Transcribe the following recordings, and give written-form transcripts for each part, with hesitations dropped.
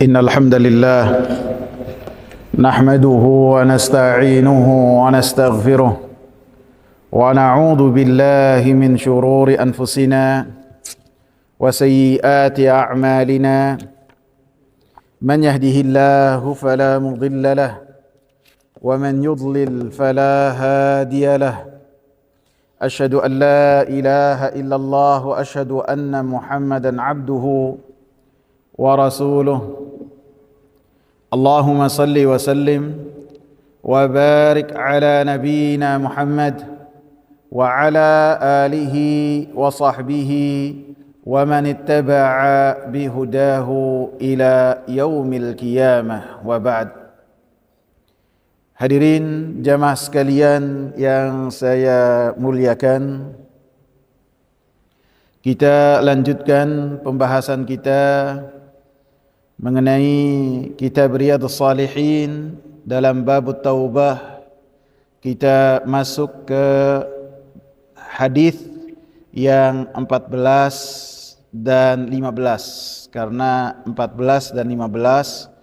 إن الحمد لله نحمده ونستعينه ونستغفره ونعوذ بالله من شرور أنفسنا وسيئات أعمالنا من يهده الله فلا مضل له ومن يضلل فلا هادي له أشهد أن لا إله إلا الله وأشهد أن محمدا عبده ورسوله اللهم صل وسلم وبارك على نبينا محمد وعلى آله وصحبه ومن اتبع بهداه إلى يوم القيامة وبعد. Hadirin jamaah sekalian yang saya muliakan, kita lanjutkan pembahasan kita mengenai kitab Riyadhus Shalihin dalam bab taubah. Kita masuk ke hadis yang 14 dan 15, karena 14 dan 15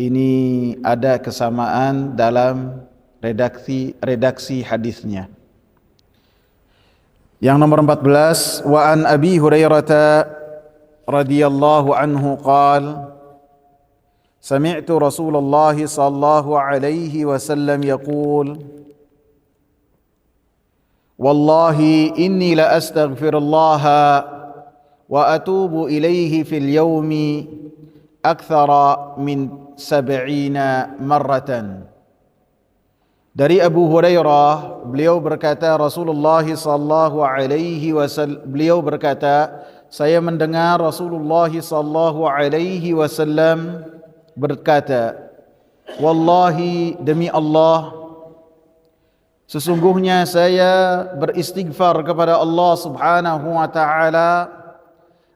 ini ada kesamaan dalam redaksi hadisnya. Yang nomor 14, wa an Abi Hurairah radhiyallahu anhu qala sami'tu Rasulullah sallallahu alaihi wasallam yaqul wallahi inni la astaghfirullah wa atubu ilaihi fil yawmi akthara min 70 marratan. Dari Abu Hurairah, beliau berkata, Rasulullah sallallahu alaihi wasallam, beliau berkata, saya mendengar Rasulullah sallallahu alaihi wasallam berkata, wallahi, demi Allah, sesungguhnya saya beristighfar kepada Allah Subhanahu wa taala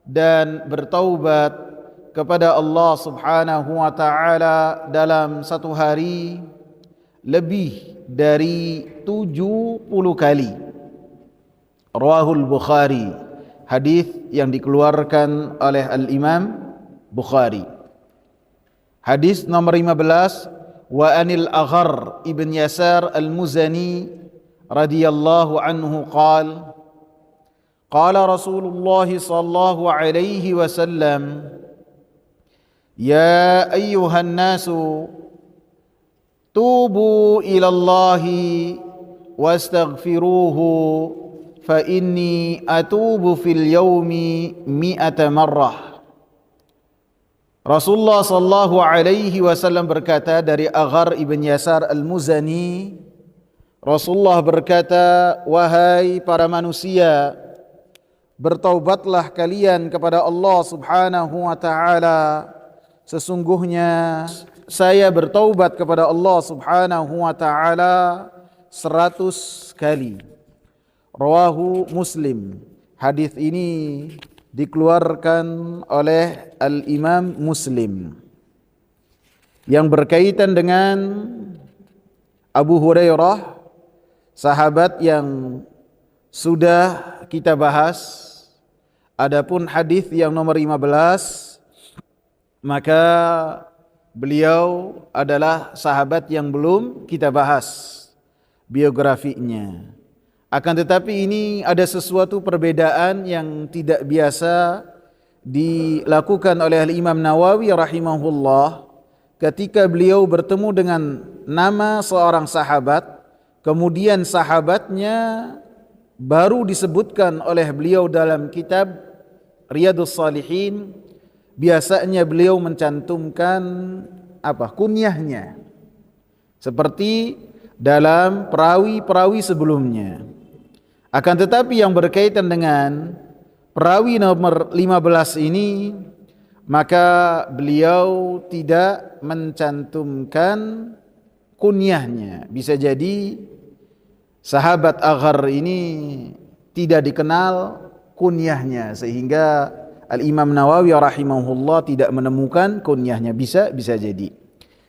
dan bertaubat kepada Allah Subhanahu wa taala dalam satu hari lebih dari 70 kali. Rawahul Bukhari, hadis yang dikeluarkan oleh Al-Imam Bukhari. Hadis nomor 15, wa anil Aghar ibn Yasar al-Muzani radhiyallahu anhu qala qala Rasulullah sallallahu alaihi wasallam ya ayyuhan nasu tubu ilallahi wastaghfiruhu fa inni atubu fil yawmi 100 marrah. Rasulullah sallallahu alaihi wasallam berkata dari Aghar ibn Yasar al-Muzani, Rasulullah berkata, wahai para manusia, bertaubatlah kalian kepada Allah Subhanahu wa taala. Sesungguhnya saya bertaubat kepada Allah Subhanahu wa taala 100 kali. Rawahu Muslim. Hadis ini dikeluarkan oleh Al-Imam Muslim. Yang berkaitan dengan Abu Hurairah, sahabat yang sudah kita bahas. Adapun hadis yang nomor 15, maka beliau adalah sahabat yang belum kita bahas biografinya. Akan tetapi ini ada sesuatu perbedaan yang tidak biasa dilakukan oleh Imam Nawawi rahimahullah ketika beliau bertemu dengan nama seorang sahabat, kemudian sahabatnya baru disebutkan oleh beliau dalam kitab Riyadhus Shalihin. Biasanya beliau mencantumkan kunyahnya, seperti dalam perawi-perawi sebelumnya. Akan tetapi yang berkaitan dengan perawi nomor 15 ini, maka beliau tidak mencantumkan kunyahnya. Bisa jadi sahabat Aghar ini tidak dikenal kunyahnya, sehingga Al-Imam Nawawi rahimahullah tidak menemukan kunyahnya. Bisa jadi.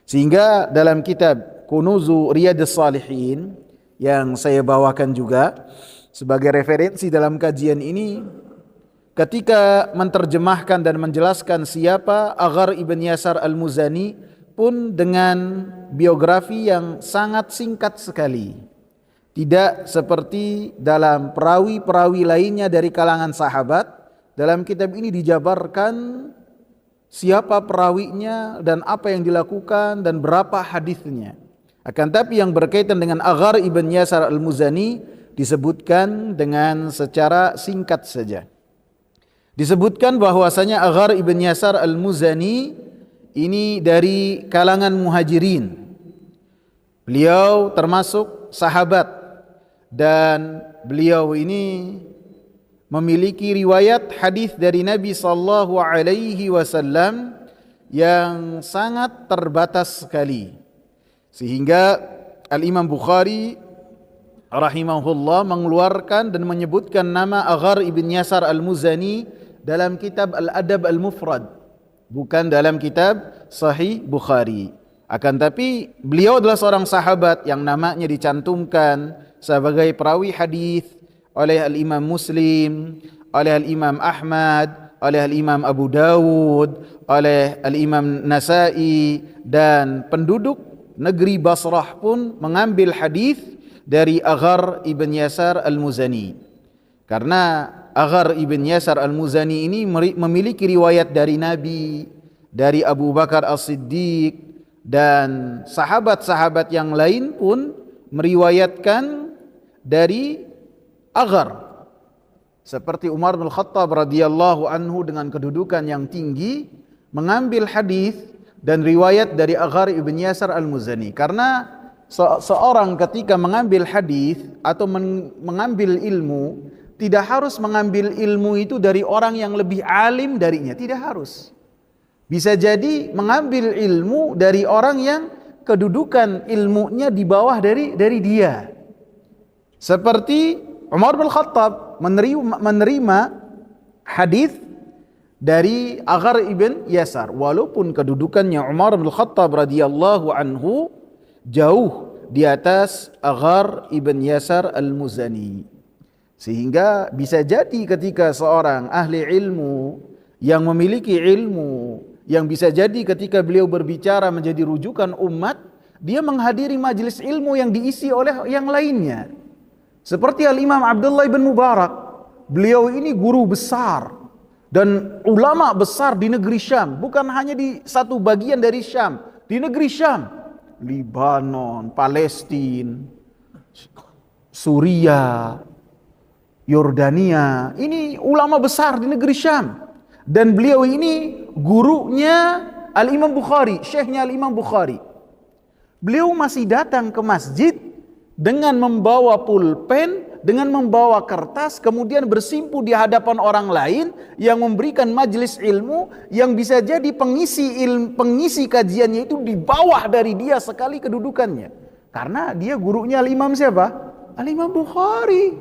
Sehingga dalam kitab Kunuzu Riyadhus Shalihin yang saya bawakan juga sebagai referensi dalam kajian ini, ketika menterjemahkan dan menjelaskan siapa Aghar ibn Yasar al-Muzani pun dengan biografi yang sangat singkat sekali. Tidak seperti dalam perawi-perawi lainnya dari kalangan sahabat. Dalam kitab ini dijabarkan siapa perawinya dan apa yang dilakukan dan berapa hadisnya. Akan tapi yang berkaitan dengan Aghar ibn Yasar al-Muzani disebutkan dengan secara singkat saja. Disebutkan bahwasanya Aghar ibn Yasar al-Muzani ini dari kalangan muhajirin. Beliau termasuk sahabat dan beliau ini memiliki riwayat hadis dari Nabi sallallahu alaihi wasallam yang sangat terbatas sekali. Sehingga Al-Imam Bukhari rahimahullah mengeluarkan dan menyebutkan nama Aghar ibn Yasar al-Muzani dalam kitab Al-Adab al-Mufrad, bukan dalam kitab Sahih Bukhari. Akan tapi beliau adalah seorang sahabat yang namanya dicantumkan sebagai perawi hadis oleh Al-Imam Muslim, oleh Al-Imam Ahmad, oleh Al-Imam Abu Dawud, oleh Al-Imam Nasai, dan penduduk negeri Basrah pun mengambil hadis dari Aghar ibn Yasar al-Muzani. Karena Aghar ibn Yasar al-Muzani ini memiliki riwayat dari Nabi, dari Abu Bakar As-Siddiq, dan sahabat-sahabat yang lain pun meriwayatkan dari Aghar. Seperti Umar bin Khattab radhiyallahu anhu dengan kedudukan yang tinggi mengambil hadis dan riwayat dari Aghar ibn Yasar al-Muzani. Karena seorang ketika mengambil hadis atau mengambil ilmu, tidak harus mengambil ilmu itu dari orang yang lebih alim darinya, tidak harus. Bisa jadi mengambil ilmu dari orang yang kedudukan ilmunya di bawah dari dia. Seperti Umar bin Khattab menerima hadis dari Aghar ibn Yasar, walaupun kedudukannya Umar bin Khattab radhiyallahu anhu jauh di atas Aghar ibn Yasar al-Muzani. Sehingga bisa jadi ketika seorang ahli ilmu yang memiliki ilmu, yang bisa jadi ketika beliau berbicara menjadi rujukan umat, dia menghadiri majelis ilmu yang diisi oleh yang lainnya. Seperti Al-Imam Abdullah bin Mubarak, beliau ini guru besar dan ulama besar di negeri Syam, bukan hanya di satu bagian dari Syam, di negeri Syam, Libanon, Palestina, Suriah, Yordania. Ini ulama besar di negeri Syam. Dan beliau ini gurunya Al-Imam Bukhari, syekhnya Al-Imam Bukhari. Beliau masih datang ke masjid dengan membawa pulpen, dengan membawa kertas, kemudian bersimpu di hadapan orang lain yang memberikan majelis ilmu, yang bisa jadi pengisi kajiannya itu di bawah dari dia sekali kedudukannya. Karena dia gurunya Al-Imam siapa? Al-Imam Bukhari.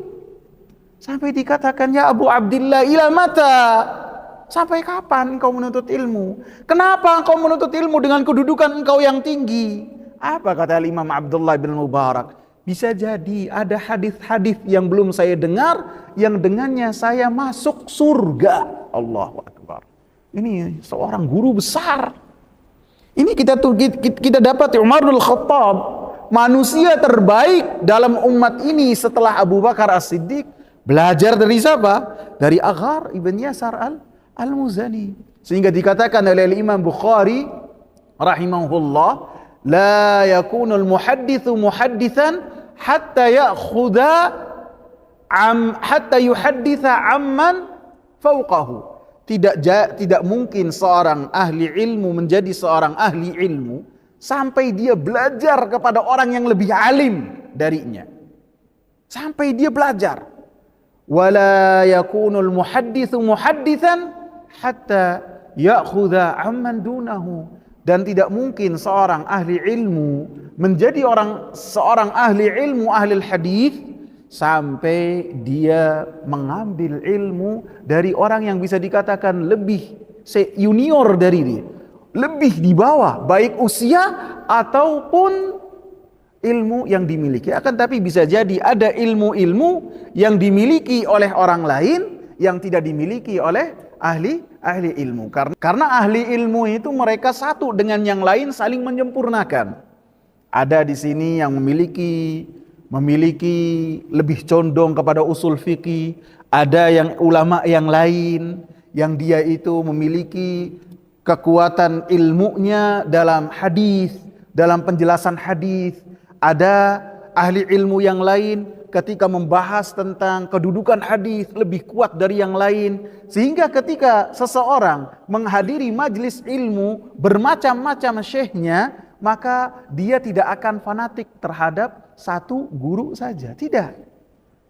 Sampai dikatakan, ya Abu Abdillah, ila mata? Sampai kapan engkau menuntut ilmu? Kenapa engkau menuntut ilmu dengan kedudukan engkau yang tinggi? Apa kata Imam Abdullah bin Mubarak? Bisa jadi ada hadis-hadis yang belum saya dengar, yang dengannya saya masuk surga. Allahu Akbar. Ini seorang guru besar. Ini kita dapat Umar bin Khattab, manusia terbaik dalam umat ini setelah Abu Bakar As-Siddiq, belajar dari siapa? Dari Aghar ibn Yasar al-Muzani. Sehingga dikatakan oleh Imam Bukhari rahimahullah, la yakunul muhaddithu muhaddithan hatta yuhadditha amman fawqahu. Tidak mungkin seorang ahli ilmu menjadi seorang ahli ilmu sampai dia belajar kepada orang yang lebih alim darinya. Sampai dia belajar. Wala yakunul muhaddithu muhaddithan hatta ya'khudha amman dunahu. Dan tidak mungkin seorang ahli ilmu menjadi seorang ahli ilmu, ahli hadis, sampai dia mengambil ilmu dari orang yang bisa dikatakan lebih junior dari dia, lebih di bawah, baik usia ataupun ilmu yang dimiliki. Akan tapi bisa jadi ada ilmu-ilmu yang dimiliki oleh orang lain yang tidak dimiliki oleh ahli ilmu. Karena ahli ilmu itu mereka satu dengan yang lain saling menyempurnakan. Ada di sini yang memiliki lebih condong kepada usul fikih, ada yang ulama yang lain yang dia itu memiliki kekuatan ilmunya dalam hadis, dalam penjelasan hadis. Ada ahli ilmu yang lain ketika membahas tentang kedudukan hadis lebih kuat dari yang lain, sehingga ketika seseorang menghadiri majlis ilmu bermacam-macam syekhnya, maka dia tidak akan fanatik terhadap satu guru saja, tidak.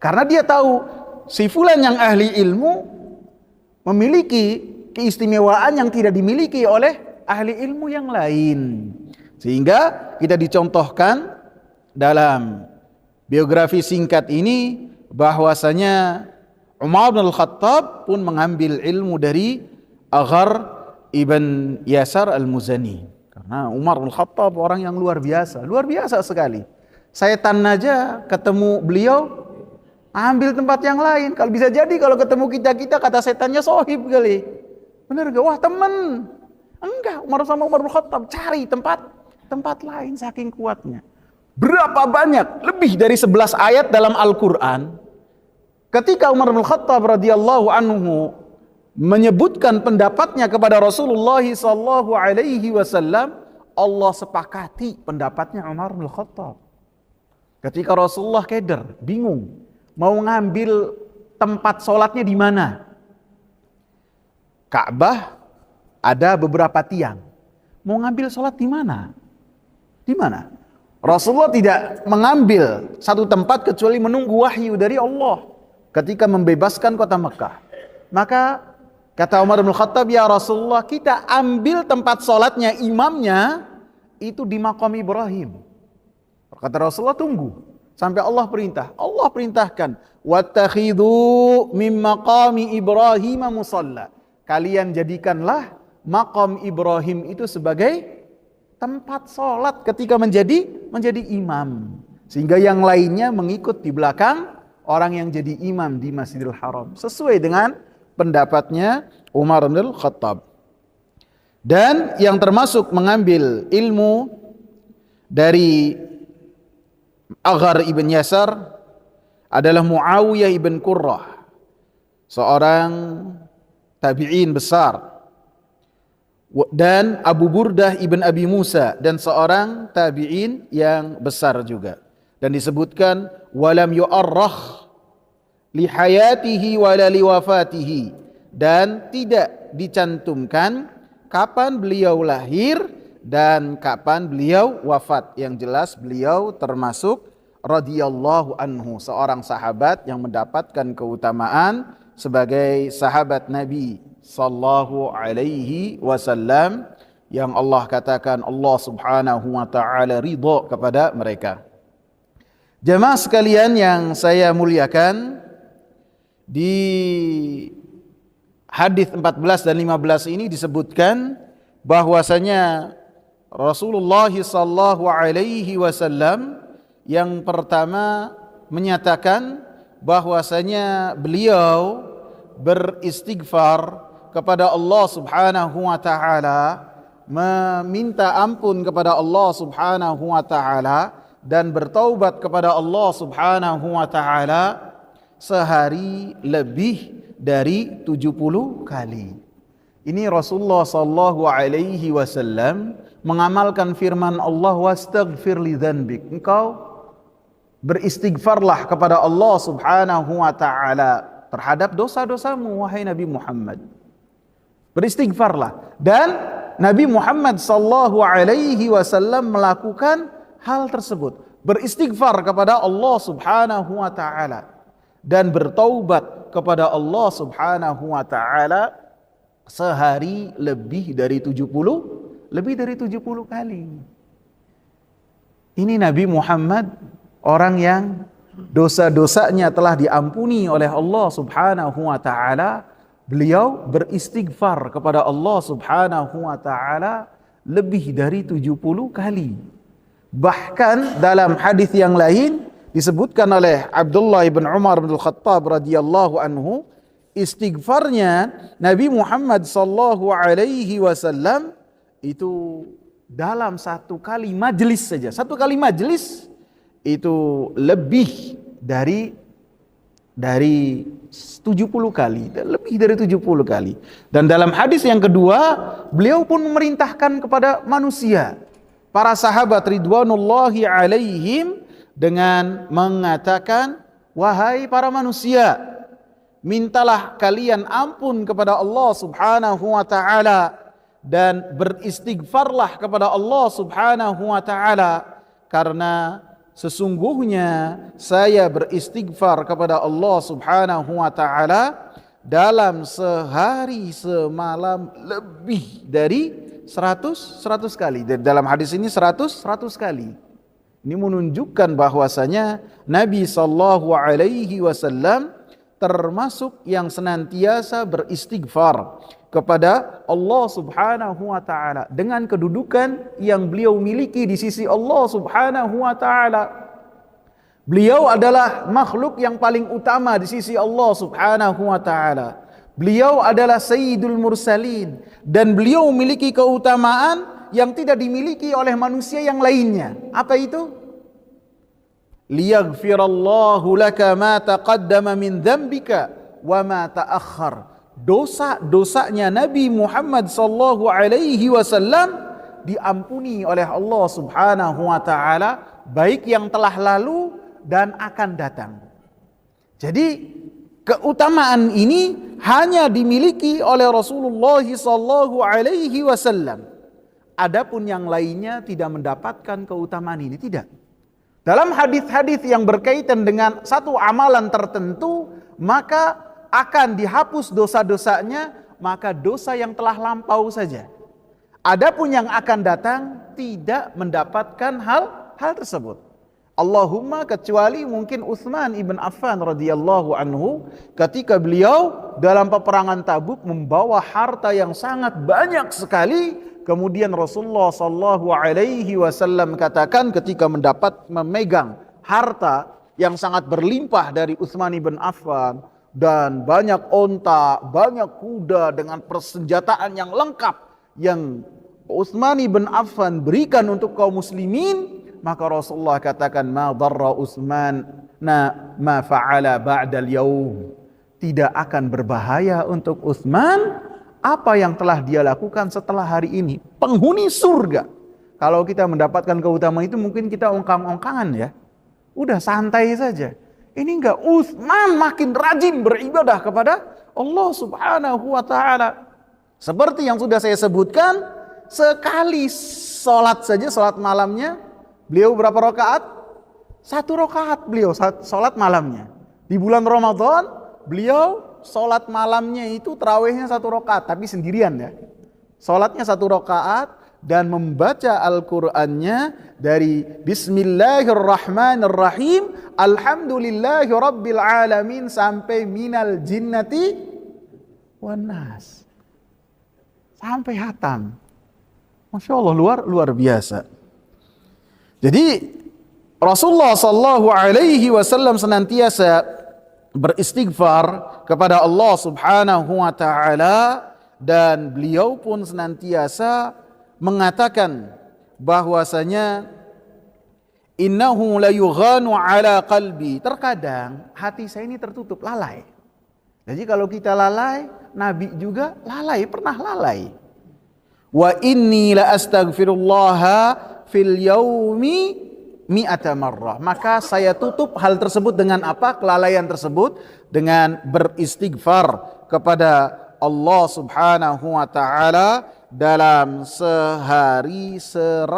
Karena dia tahu si fulan yang ahli ilmu memiliki keistimewaan yang tidak dimiliki oleh ahli ilmu yang lain. Sehingga kita dicontohkan dalam biografi singkat ini bahwasanya Umar bin Al-Khattab pun mengambil ilmu dari Aghar ibn Yasar al-Muzani. Karena Umar bin Al-Khattab orang yang luar biasa sekali. Setan aja ketemu beliau ambil tempat yang lain. Kalau bisa jadi kalau ketemu kita kata setannya sohib kali. Benar gak? Wah teman. Enggak, Umar bin Khattab cari tempat lain saking kuatnya. Berapa banyak? Lebih dari 11 ayat dalam Al-Quran. Ketika Umar bin Khattab radhiyallahu anhu menyebutkan pendapatnya kepada Rasulullah sallallahu alaihi wasallam, Allah sepakati pendapatnya Umar bin Khattab. Ketika Rasulullah keder, bingung, mau ngambil tempat sholatnya di mana? Ka'bah ada beberapa tiang. Mau ngambil sholat di mana? Di mana? Rasulullah tidak mengambil satu tempat kecuali menunggu wahyu dari Allah ketika membebaskan kota Mekah. Maka kata Umar bin Khattab, ya Rasulullah, kita ambil tempat sholatnya imamnya itu di maqam Ibrahim. Kata Rasulullah, tunggu sampai Allah perintah. Allah perintahkan, wattakhidhu min maqami Ibrahim musalla. Kalian jadikanlah maqam Ibrahim itu sebagai tempat sholat ketika menjadi imam, sehingga yang lainnya mengikut di belakang orang yang jadi imam di Masjidil Haram sesuai dengan pendapatnya Umar bin Khattab. Dan yang termasuk mengambil ilmu dari Aghar ibn Yasar adalah Muawiyah ibn Qurrah, seorang tabi'in besar, dan Abu Burdah ibn Abi Musa, dan seorang tabi'in yang besar juga. Dan disebutkan walam yu'arrakh li hayatihi wala li wafatihi, dan tidak dicantumkan kapan beliau lahir dan kapan beliau wafat. Yang jelas beliau termasuk radhiyallahu anhu, seorang sahabat yang mendapatkan keutamaan sebagai sahabat Nabi sallallahu alaihi wasallam, yang Allah katakan Allah subhanahu wa ta'ala ridha kepada mereka. Jemaah sekalian yang saya muliakan, di hadis 14 dan 15 ini disebutkan bahwasanya Rasulullah sallallahu alaihi wasallam yang pertama menyatakan bahwasanya beliau beristighfar kepada Allah subhanahu wa ta'ala, meminta ampun kepada Allah subhanahu wa ta'ala, dan bertaubat kepada Allah subhanahu wa ta'ala sehari lebih dari 70 kali. Ini Rasulullah sallallahu alaihi wasallam mengamalkan firman Allah, wastaghfir li dzanbik. Engkau beristighfarlah kepada Allah subhanahu wa ta'ala terhadap dosa-dosamu, wahai Nabi Muhammad. Beristighfarlah. Dan Nabi Muhammad sallallahu alaihi wasallam melakukan hal tersebut, beristighfar kepada Allah subhanahu wa ta'ala dan bertaubat kepada Allah subhanahu wa ta'ala sehari lebih dari 70 kali. Ini Nabi Muhammad, orang yang dosa-dosanya telah diampuni oleh Allah subhanahu wa ta'ala. Beliau beristighfar kepada Allah subhanahu wa ta'ala lebih dari 70 kali. Bahkan dalam hadis yang lain disebutkan oleh Abdullah ibn Umar bin Khattab radhiyallahu anhu, istighfarnya Nabi Muhammad sallallahu alaihi wasallam itu dalam satu kali majelis saja. Satu kali majelis itu lebih dari 70 kali, lebih dari 70 kali. Dan dalam hadis yang kedua, beliau pun memerintahkan kepada manusia, para sahabat ridwanullahi alaihim, dengan mengatakan, wahai para manusia, mintalah kalian ampun kepada Allah subhanahu wa ta'ala dan beristighfarlah kepada Allah subhanahu wa ta'ala, karena sesungguhnya saya beristighfar kepada Allah subhanahu wa ta'ala dalam sehari semalam lebih dari 100 kali. Dalam hadis ini 100 kali. Ini menunjukkan bahwasanya Nabi sallallahu alaihi wasallam termasuk yang senantiasa beristighfar kepada Allah subhanahu wa ta'ala dengan kedudukan yang beliau miliki di sisi Allah subhanahu wa ta'ala. Beliau adalah makhluk yang paling utama di sisi Allah subhanahu wa ta'ala. Beliau adalah sayyidul mursalin, dan beliau memiliki keutamaan yang tidak dimiliki oleh manusia yang lainnya. Apa itu? Liyaghfirallahu laka ma taqaddama min dzambika wa ma ta'akhkhar. Dosa-dosanya Nabi Muhammad sallallahu alaihi wasallam diampuni oleh Allah subhanahu wa ta'ala, baik yang telah lalu dan akan datang. Jadi keutamaan ini hanya dimiliki oleh Rasulullah sallallahu alaihi wasallam. Adapun yang lainnya tidak mendapatkan keutamaan ini, tidak. Dalam hadis-hadis yang berkaitan dengan satu amalan tertentu, maka akan dihapus dosa-dosanya, maka dosa yang telah lampau saja. Adapun yang akan datang tidak mendapatkan hal tersebut. Allahumma, kecuali mungkin Utsman ibn Affan radhiyallahu anhu, ketika beliau dalam peperangan Tabuk membawa harta yang sangat banyak sekali, kemudian Rasulullah sallallahu alaihi wasallam katakan ketika memegang harta yang sangat berlimpah dari Utsman ibn Affan, dan banyak onta, banyak kuda dengan persenjataan yang lengkap yang Utsman ibn Affan berikan untuk kaum muslimin, maka Rasulullah katakan, ma dharra Utsman ma fa'ala ba'dal yaum. Tidak akan berbahaya untuk Utsman apa yang telah dia lakukan setelah hari ini. Penghuni surga. Kalau kita mendapatkan keutamaan itu, mungkin kita ongkang-ongkangan ya. Udah santai saja. Ini enggak, Utsman makin rajin beribadah kepada Allah subhanahu wa ta'ala. Seperti yang sudah saya sebutkan, sekali sholat saja, sholat malamnya, beliau berapa rakaat? 1 rakaat beliau sholat malamnya. Di bulan Ramadan, beliau sholat malamnya itu tarawihnya 1 rakaat, tapi sendirian ya. Sholatnya 1 rakaat, dan membaca Al-Qur'annya dari Bismillahirrahmanirrahim, Alhamdulillahi Rabbil Alamin, sampai minal jinnati wan nas, sampai hatam. Masya Allah, luar biasa. Jadi Rasulullah sallallahu alaihi wasallam senantiasa beristighfar kepada Allah subhanahu wa ta'ala, dan beliau pun senantiasa mengatakan bahwasanya innahu la yughanu ala qalbi. Terkadang hati saya ini tertutup, lalai. Jadi kalau kita lalai, Nabi juga lalai, pernah lalai. Wa inni la astaghfirullah fil yaumi mi'ata marrah. Maka saya tutup hal tersebut dengan apa? Kelalaian tersebut dengan beristighfar kepada Allah subhanahu wa ta'ala dalam sehari 100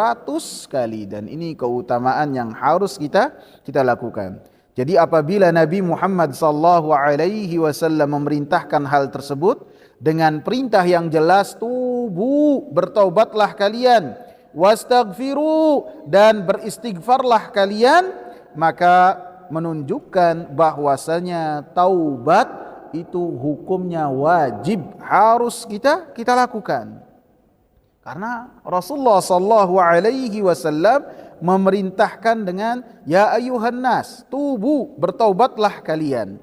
kali. Dan ini keutamaan yang harus kita lakukan. Jadi apabila Nabi Muhammad sallallahu alaihi wasallam memerintahkan hal tersebut dengan perintah yang jelas, tubu, bertaubatlah kalian, wastaghfiru, dan beristighfarlah kalian, maka menunjukkan bahwasanya taubat itu hukumnya wajib, harus kita lakukan. Karena Rasulullah sallallahu alaihi wasallam memerintahkan dengan ya ayuhan nas, tubu, bertaubatlah kalian.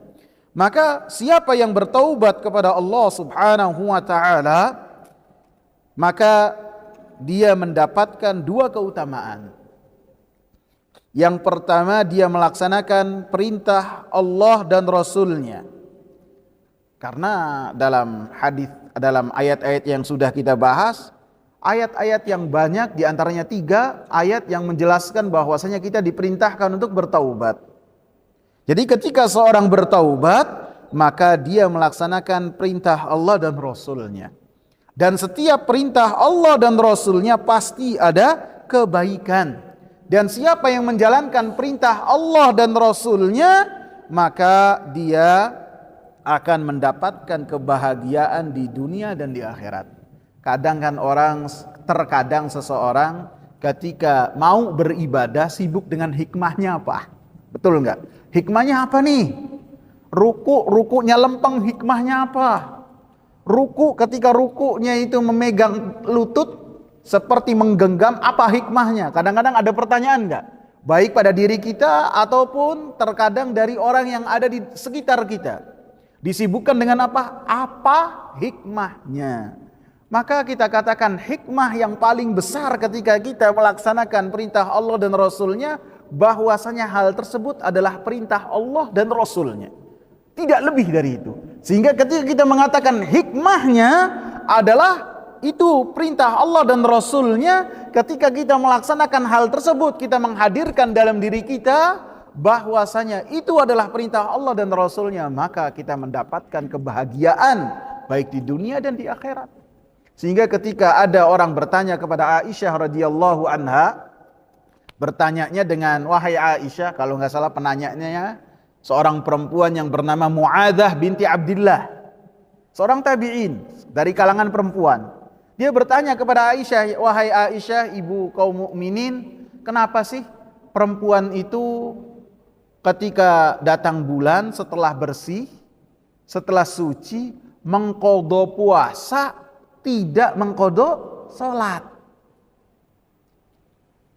Maka siapa yang bertaubat kepada Allah Subhanahu wa taala, maka dia mendapatkan dua keutamaan. Yang pertama, dia melaksanakan perintah Allah dan Rasul-Nya. Karena dalam ayat-ayat yang sudah kita bahas, ayat-ayat yang banyak, diantaranya 3 ayat yang menjelaskan bahwasanya kita diperintahkan untuk bertaubat. Jadi ketika seorang bertaubat, maka dia melaksanakan perintah Allah dan Rasul-Nya. Dan setiap perintah Allah dan Rasul-Nya pasti ada kebaikan. Dan siapa yang menjalankan perintah Allah dan Rasul-Nya, maka dia akan mendapatkan kebahagiaan di dunia dan di akhirat. Terkadang seseorang ketika mau beribadah sibuk dengan hikmahnya apa? Betul enggak? Hikmahnya apa nih? Rukunya lempeng, hikmahnya apa? Ketika rukunya itu memegang lutut seperti menggenggam, apa hikmahnya? Kadang-kadang ada pertanyaan enggak? Baik pada diri kita ataupun terkadang dari orang yang ada di sekitar kita. Disibukkan dengan apa? Apa hikmahnya? Maka kita katakan hikmah yang paling besar ketika kita melaksanakan perintah Allah dan Rasul-Nya, bahwasanya hal tersebut adalah perintah Allah dan Rasul-Nya. Tidak lebih dari itu. Sehingga ketika kita mengatakan hikmahnya adalah itu perintah Allah dan Rasul-Nya, ketika kita melaksanakan hal tersebut, kita menghadirkan dalam diri kita bahwasanya itu adalah perintah Allah dan Rasul-Nya, maka kita mendapatkan kebahagiaan baik di dunia dan di akhirat. Sehingga ketika ada orang bertanya kepada Aisyah radhiyallahu anha, bertanyanya dengan, wahai Aisyah, kalau nggak salah penanyanya seorang perempuan yang bernama Mu'adzah binti Abdillah, seorang tabi'in dari kalangan perempuan. Dia bertanya kepada Aisyah, wahai Aisyah, ibu kaum mukminin, kenapa sih perempuan itu ketika datang bulan setelah bersih, setelah suci, mengqadha puasa, tidak mengqadha salat?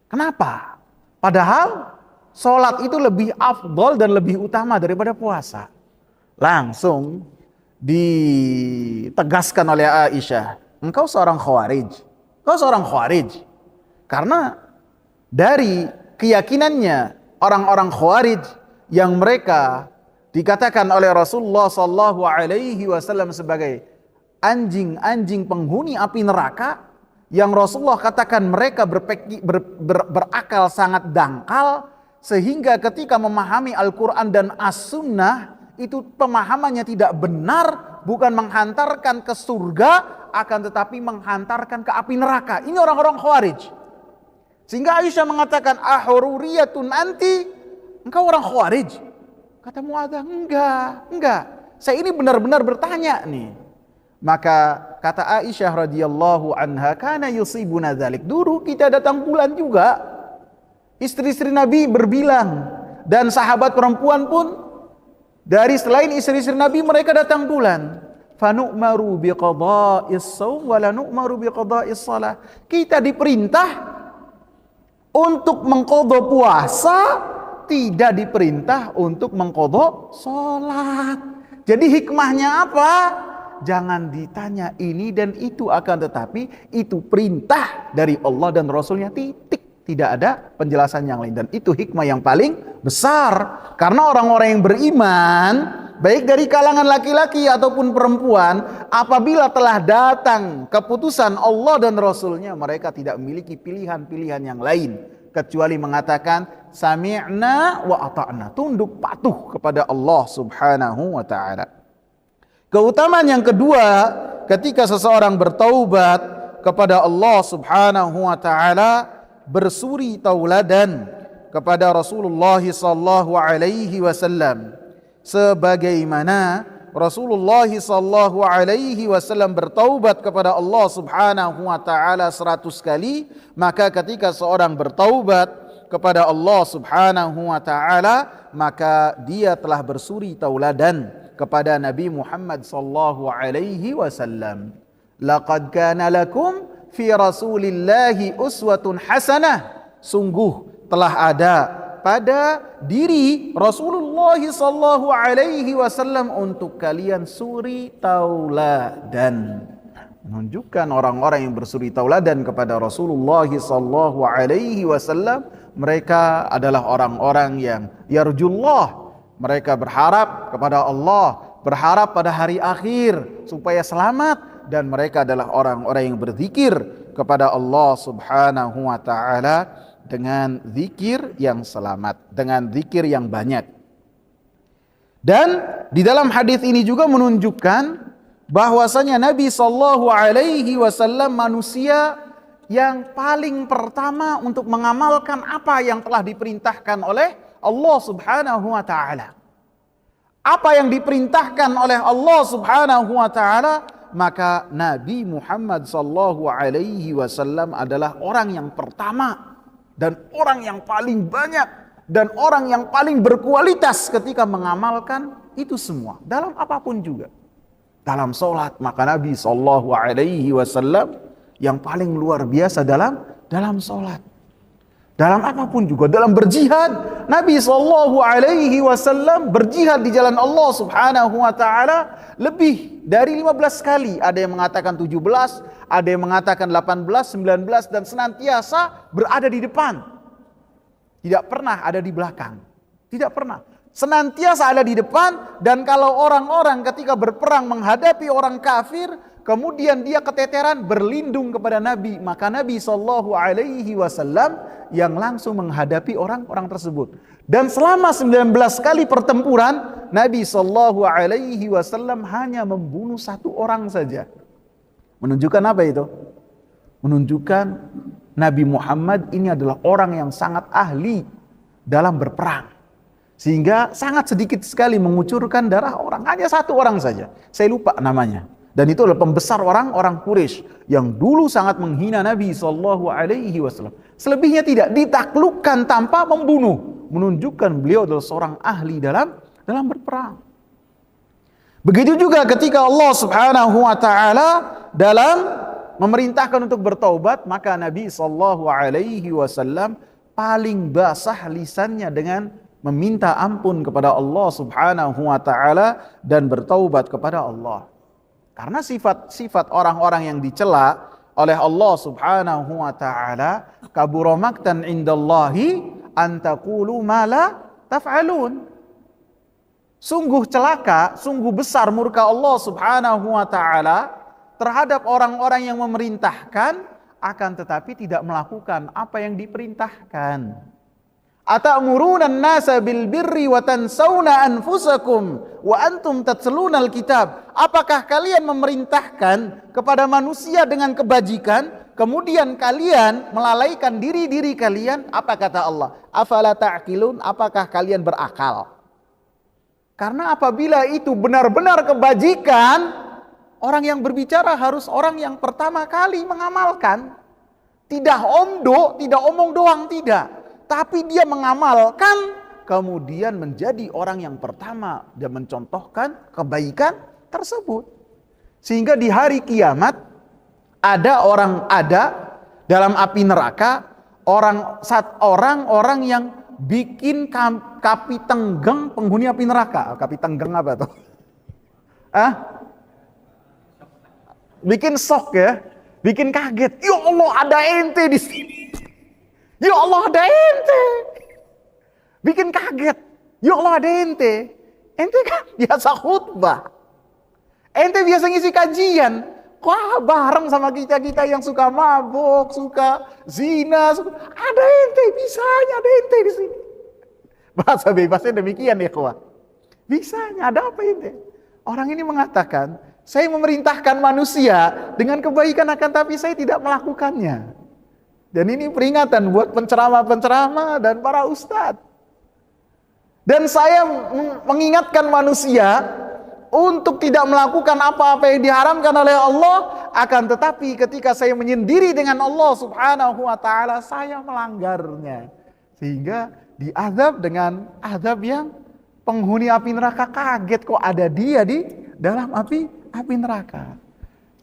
Kenapa? Padahal sholat itu lebih afdol dan lebih utama daripada puasa. Langsung ditegaskan oleh Aisyah, engkau seorang khawarij. Engkau seorang khawarij. Karena dari keyakinannya orang-orang khawarij yang mereka dikatakan oleh Rasulullah SAW sebagai anjing-anjing penghuni api neraka, yang Rasulullah katakan mereka berakal sangat dangkal, sehingga ketika memahami Al-Quran dan As-Sunnah itu pemahamannya tidak benar, bukan menghantarkan ke surga, akan tetapi menghantarkan ke api neraka. Ini orang-orang Khawarij. Sehingga Aisyah mengatakan, ahururiyatun anti, engkau orang Khawarij? Kata Mu'adzah, enggak. Saya ini benar-benar bertanya nih. Maka kata Aisyah radhiyallahu anha, kana yusibuna dzalik. Dulu kita datang bulan juga. Istri-istri Nabi berbilang, dan sahabat perempuan pun dari selain istri-istri Nabi mereka datang bulan. Fanu'maru biqada'is shaum wa la nu'maru biqada'is shalah. Kita diperintah untuk mengqadha puasa, tidak diperintah untuk mengqadha salat. Jadi hikmahnya apa? Jangan ditanya ini dan itu, akan tetapi itu perintah dari Allah dan Rasulnya, titik. Tidak ada penjelasan yang lain. Dan itu hikmah yang paling besar. Karena orang-orang yang beriman, baik dari kalangan laki-laki ataupun perempuan, apabila telah datang keputusan Allah dan Rasulnya, mereka tidak memiliki pilihan-pilihan yang lain, kecuali mengatakan sami'na wa ata'na, tunduk patuh kepada Allah subhanahu wa ta'ala. Keutamaan yang kedua, ketika seseorang bertaubat kepada Allah subhanahu wa ta'ala, bersuri tauladan kepada Rasulullah sallallahu alaihi wasallam, sebagaimana Rasulullah sallallahu alaihi wasallam bertaubat kepada Allah subhanahu wa ta'ala 100 kali, maka ketika seorang bertaubat kepada Allah subhanahu wa ta'ala, maka dia telah bersuri tauladan kepada Nabi Muhammad sallallahu alaihi wasallam. Laqad kana lakum fi Rasulillahi uswatun hasanah. Sungguh telah ada kepada diri Rasulullah sallallahu alaihi wasallam untuk kalian suri tauladan. Menunjukkan orang-orang yang bersuri tauladan kepada Rasulullah sallallahu alaihi wasallam, mereka adalah orang-orang yang yarjullah, mereka berharap kepada Allah, berharap pada hari akhir supaya selamat, dan mereka adalah orang-orang yang berzikir kepada Allah Subhanahu wa taala dengan zikir yang selamat, dengan zikir yang banyak. Dan di dalam hadis ini juga menunjukkan bahwasanya Nabi sallallahu alaihi wasallam manusia yang paling pertama untuk mengamalkan apa yang telah diperintahkan oleh Allah Subhanahu wa taala. Apa yang diperintahkan oleh Allah Subhanahu wa taala, maka Nabi Muhammad sallallahu alaihi wasallam adalah orang yang pertama dan orang yang paling banyak dan orang yang paling berkualitas ketika mengamalkan itu semua dalam apapun juga. Dalam sholat, maka Nabi sallallahu alaihi wasallam yang paling luar biasa dalam sholat. Dalam apapun juga, dalam berjihad, Nabi sallallahu alaihi wasallam berjihad di jalan Allah Subhanahu wa taala lebih dari 15 kali. Ada yang mengatakan 17, ada yang mengatakan 18, 19, dan senantiasa berada di depan. Tidak pernah ada di belakang. Tidak pernah. Senantiasa ada di depan, dan kalau orang-orang ketika berperang menghadapi orang kafir, kemudian dia keteteran berlindung kepada Nabi, maka Nabi sallallahu alaihi wasallam yang langsung menghadapi orang-orang tersebut. Dan selama 19 kali pertempuran, Nabi sallallahu alaihi wasallam hanya membunuh 1 orang saja. Menunjukkan apa itu? Menunjukkan Nabi Muhammad ini adalah orang yang sangat ahli dalam berperang. Sehingga sangat sedikit sekali mengucurkan darah orang. Hanya 1 orang saja. Saya lupa namanya. Dan itu adalah pembesar orang-orang Quraisy yang dulu sangat menghina Nabi sallallahu alaihi wasallam. Selebihnya tidak, ditaklukkan tanpa membunuh. Menunjukkan beliau adalah seorang ahli dalam berperang. Begitu juga ketika Allah Subhanahu wa taala dalam memerintahkan untuk bertaubat, maka Nabi sallallahu alaihi wasallam paling basah lisannya dengan meminta ampun kepada Allah Subhanahu wa taala dan bertaubat kepada Allah. Karena sifat-sifat orang-orang yang dicela oleh Allah Subhanahu wa taala, kabura maqtan indallahi an taqulu ma la taf'alun. Sungguh celaka, sungguh besar murka Allah Subhanahu wa taala terhadap orang-orang yang memerintahkan akan tetapi tidak melakukan apa yang diperintahkan. Atamuruna an-nasa bil birri wa tansawna anfusakum wa antum tatluna al-kitab. Apakah kalian memerintahkan kepada manusia dengan kebajikan, kemudian kalian melalaikan diri-diri kalian? Apa kata Allah? Afala ta'qilun? Apakah kalian berakal? Karena apabila itu benar-benar kebajikan, orang yang berbicara harus orang yang pertama kali mengamalkan. Tidak omdo, tidak omong doang, tidak. Tapi dia mengamalkan, kemudian menjadi orang yang pertama dan mencontohkan kebaikan tersebut. Sehingga di hari kiamat ada dalam api neraka orang-orang yang bikin kapi tenggeng penghuni api neraka. Kapi tenggeng apa tuh? Bikin shock ya, bikin kaget. Ya Allah, ada ente di sini. Ya Allah, ada ente. Bikin kaget. Ya Allah, ada ente. Ente kan biasa khutbah. Ente biasa ngisi kajian. Wah, bareng sama kita-kita yang suka mabuk, suka zina. Ada ente, bisanya ada ente di sini. Bahasa bebasnya demikian ya kawan. Bisanya, ada apa ente? Orang ini mengatakan, saya memerintahkan manusia dengan kebaikan akan tapi saya tidak melakukannya. Dan ini peringatan buat penceramah-penceramah dan para ustadz. Dan saya mengingatkan manusia untuk tidak melakukan apa-apa yang diharamkan oleh Allah. Akan tetapi ketika saya menyendiri dengan Allah Subhanahu wa ta'ala, saya melanggarnya. Sehingga diazab dengan azab yang penghuni api neraka kaget. Kok ada dia di dalam api neraka.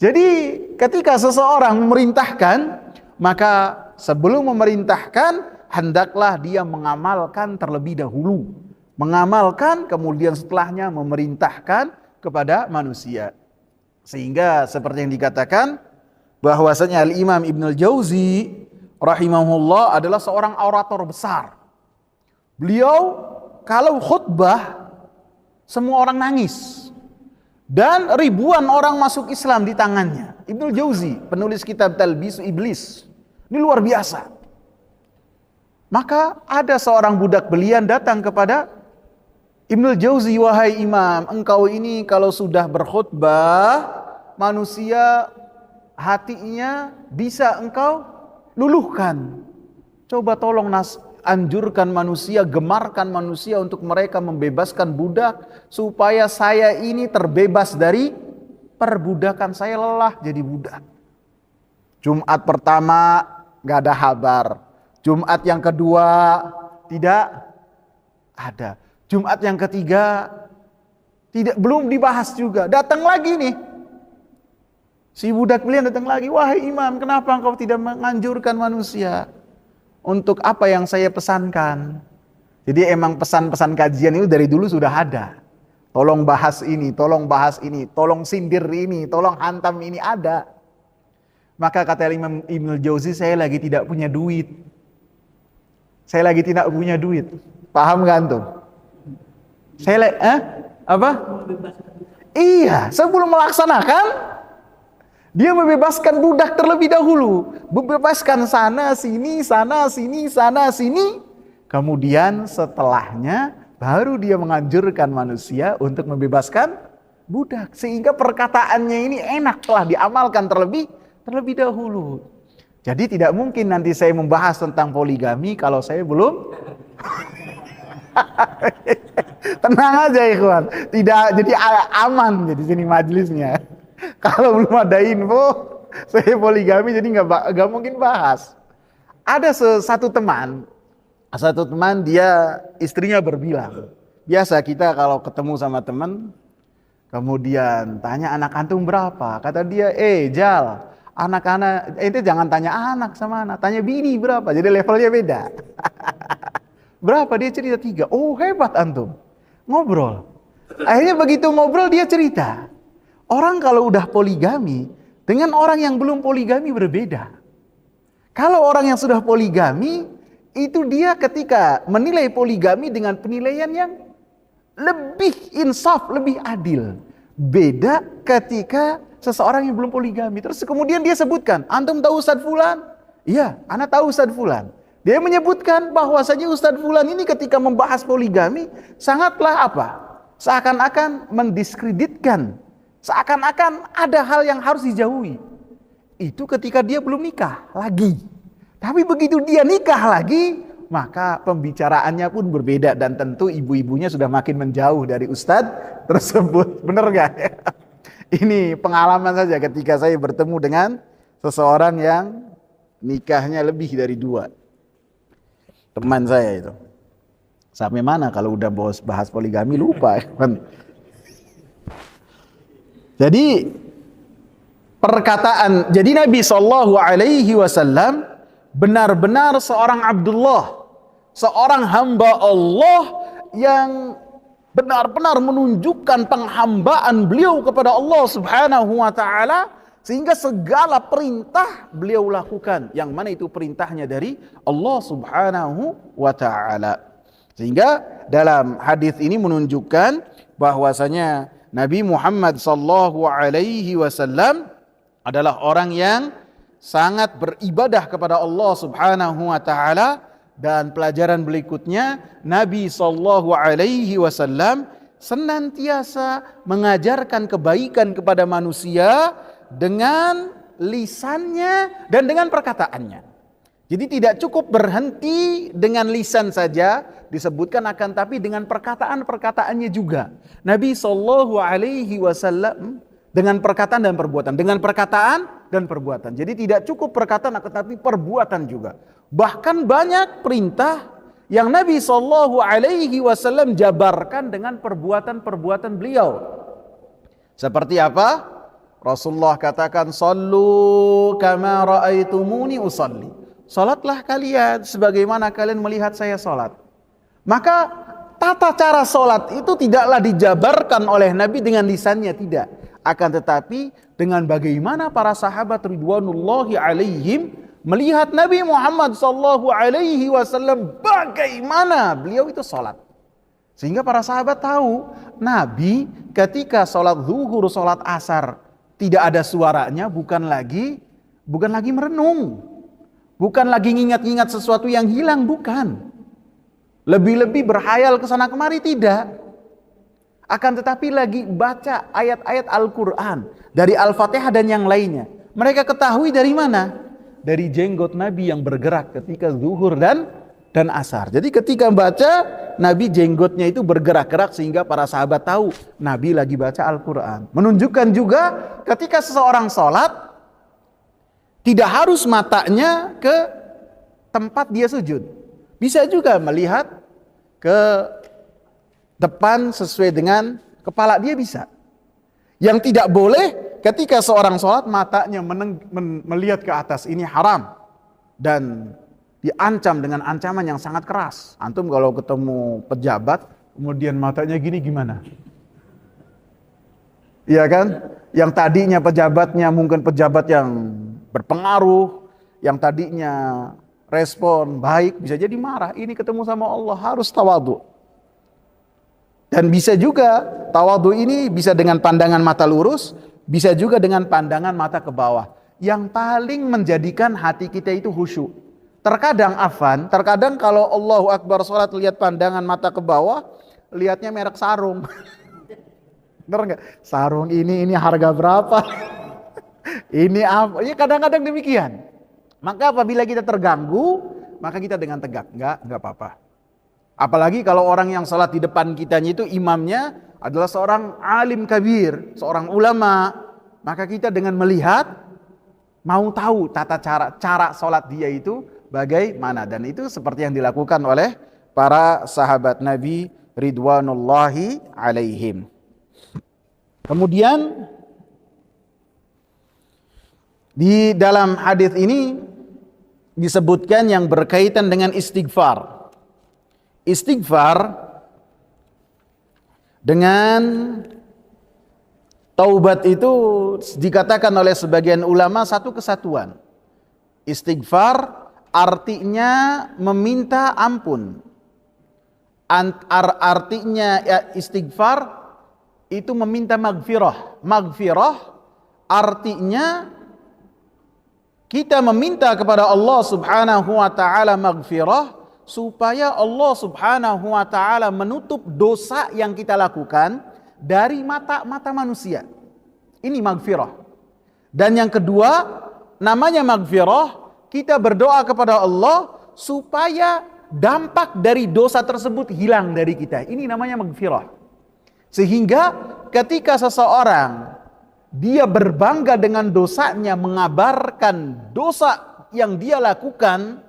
Jadi ketika seseorang memerintahkan, maka sebelum memerintahkan hendaklah dia mengamalkan terlebih dahulu. Mengamalkan, kemudian setelahnya memerintahkan kepada manusia. Sehingga seperti yang dikatakan bahwasanya Al-Imam Ibnul Jauzi rahimahullah adalah seorang orator besar. Beliau kalau khutbah semua orang nangis. Dan ribuan orang masuk Islam di tangannya. Ibnul Jauzi, penulis kitab Talbisu Iblis. Ini luar biasa. Maka ada seorang budak belian datang kepada Ibnul Jauzi, wahai imam, engkau ini kalau sudah berkhutbah, manusia hatinya bisa engkau luluhkan. Coba tolong anjurkan manusia, gemarkan manusia untuk mereka membebaskan budak, supaya saya ini terbebas dari perbudakan. Saya lelah jadi budak. Jumat pertama gak ada kabar. Jumat yang kedua tidak ada. Jumat yang ketiga belum dibahas juga. Datang lagi nih. Si budak belian datang lagi. Wahai imam, kenapa engkau tidak menganjurkan manusia untuk apa yang saya pesankan? Jadi emang pesan-pesan kajian itu dari dulu sudah ada. Tolong bahas ini, tolong bahas ini, tolong sindir ini, tolong hantam ini, ada. Maka kata Imam Ibnul Jauzi, saya lagi tidak punya duit. Saya lagi tidak punya duit. Paham gak antum? Apa? Iya, sebelum melaksanakan, dia membebaskan budak terlebih dahulu. Membebaskan sana, sini, sana, sini, sana, sini. Kemudian setelahnya, baru dia menganjurkan manusia untuk membebaskan budak. Sehingga perkataannya ini enak, telah diamalkan terlebih dahulu. Jadi tidak mungkin nanti saya membahas tentang poligami kalau saya belum tenang aja ikhwan, tidak, jadi aman jadi sini majelisnya. Kalau belum ada info saya poligami, jadi nggak mungkin bahas. Ada satu teman dia istrinya berbilang, biasa kita kalau ketemu sama teman kemudian tanya anak antum berapa, kata dia Jal, anak-anak ente jangan tanya anak sama anak, tanya bini berapa, jadi levelnya beda. Berapa? Dia cerita 3. Oh hebat antum. Ngobrol. Akhirnya begitu ngobrol dia cerita. Orang kalau udah poligami dengan orang yang belum poligami berbeda. Kalau orang yang sudah poligami, itu dia ketika menilai poligami dengan penilaian yang lebih insaf, lebih adil. Beda ketika seseorang yang belum poligami. Terus kemudian dia sebutkan, antum tahu Ustadz Fulan? Iya, ana tahu Ustadz Fulan. Dia menyebutkan bahwasanya Ustadz Fulan ini ketika membahas poligami sangatlah seakan-akan mendiskreditkan, seakan-akan ada hal yang harus dijauhi. Itu ketika dia belum nikah lagi. Tapi begitu dia nikah lagi, maka pembicaraannya pun berbeda dan tentu ibu-ibunya sudah makin menjauh dari Ustadz tersebut. Benar gak? Ini pengalaman saja ketika saya bertemu dengan seseorang yang nikahnya lebih dari 2. Teman saya itu. Sampai mana kalau udah bahas poligami lupa. Jadi perkataan, jadi Nabi SAW benar-benar seorang Abdullah, seorang hamba Allah yang benar-benar menunjukkan penghambaan beliau kepada Allah Subhanahu wa taala, sehingga segala perintah beliau lakukan, yang mana itu perintahnya dari Allah Subhanahu wa taala. Sehingga dalam hadis ini menunjukkan bahwasanya Nabi Muhammad sallallahu alaihi wasallam adalah orang yang sangat beribadah kepada Allah Subhanahu wa taala. Dan pelajaran berikutnya, Nabi sallallahu alaihi wasallam senantiasa mengajarkan kebaikan kepada manusia dengan lisannya dan dengan perkataannya. Jadi tidak cukup berhenti dengan lisan saja disebutkan, akan tapi dengan perkataan-perkataannya juga. Nabi sallallahu alaihi wasallam dengan perkataan dan perbuatan, dengan perkataan dan perbuatan. Jadi tidak cukup perkataan akan tapi perbuatan juga. Bahkan banyak perintah yang Nabi sallallahu alaihi wasallam jabarkan dengan perbuatan-perbuatan beliau. Seperti apa? Rasulullah katakan, "Shallu kama raaitumuni usalli." salatlah kalian sebagaimana kalian melihat saya salat. Maka tata cara salat itu tidaklah dijabarkan oleh Nabi dengan lisannya, tidak. Akan tetapi dengan bagaimana para sahabat ridwanullahi alaihim melihat Nabi Muhammad sallallahu alaihi wasallam bagaimana beliau itu salat. Sehingga para sahabat tahu Nabi ketika salat zuhur, salat asar tidak ada suaranya, bukan lagi merenung, bukan lagi ngingat-ngingat sesuatu yang hilang, bukan. Lebih-lebih berhayal ke sana kemari, tidak. Akan tetapi lagi baca ayat-ayat Al-Quran dari Al-Fatihah dan yang lainnya. Mereka ketahui dari mana? Dari jenggot Nabi yang bergerak ketika zuhur dan asar. Jadi ketika baca, Nabi jenggotnya itu bergerak-gerak sehingga para sahabat tahu Nabi lagi baca Al-Quran. Menunjukkan juga ketika seseorang sholat, tidak harus matanya ke tempat dia sujud. Bisa juga melihat ke depan sesuai dengan kepala dia, bisa. Yang tidak boleh ketika seorang sholat matanya melihat ke atas, ini haram. Dan diancam dengan ancaman yang sangat keras. Antum kalau ketemu pejabat, kemudian matanya gini, gimana? Iya kan? Yang tadinya pejabatnya mungkin pejabat yang berpengaruh, yang tadinya respon baik, bisa jadi marah. Ini ketemu sama Allah, harus tawadhu. Dan bisa juga tawadhu ini bisa dengan pandangan mata lurus, bisa juga dengan pandangan mata ke bawah. Yang paling menjadikan hati kita itu khusyuk. Terkadang kalau Allahu Akbar sholat lihat pandangan mata ke bawah, lihatnya merek sarung. Bener nggak? Sarung ini harga berapa? Ini apa? Ya kadang-kadang demikian. Maka apabila kita terganggu, maka kita dengan tegak, enggak apa-apa. Apalagi kalau orang yang sholat di depan kitanya itu imamnya adalah seorang alim kabir, seorang ulama, maka kita dengan melihat mau tahu tata cara sholat dia itu bagaimana, dan itu seperti yang dilakukan oleh para sahabat Nabi ridwanullahi alaihim. Kemudian di dalam hadis ini disebutkan yang berkaitan dengan istighfar. Istighfar dengan taubat itu dikatakan oleh sebagian ulama satu kesatuan. Istighfar artinya meminta ampun. Artinya ya, istighfar itu meminta maghfirah. Maghfirah artinya kita meminta kepada Allah Subhanahu wa taala maghfirah supaya Allah Subhanahu wa taala menutup dosa yang kita lakukan dari mata manusia. Ini maghfirah. Dan yang kedua, namanya maghfirah, kita berdoa kepada Allah supaya dampak dari dosa tersebut hilang dari kita. Ini namanya maghfirah. Sehingga ketika seseorang dia berbangga dengan dosanya, mengabarkan dosa yang dia lakukan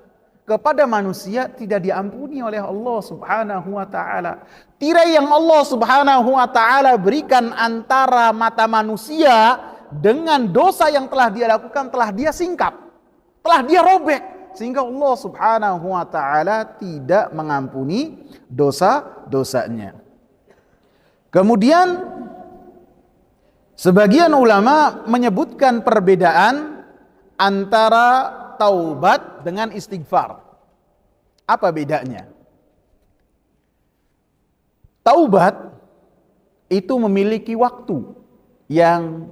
kepada manusia, tidak diampuni oleh Allah Subhanahu wa taala. Tirai yang Allah Subhanahu wa taala berikan antara mata manusia dengan dosa yang telah dia lakukan telah dia singkap, telah dia robek, sehingga Allah Subhanahu wa taala tidak mengampuni dosa-dosanya. Kemudian sebagian ulama menyebutkan perbedaan antara taubat dengan istighfar. Apa bedanya? Taubat itu memiliki waktu yang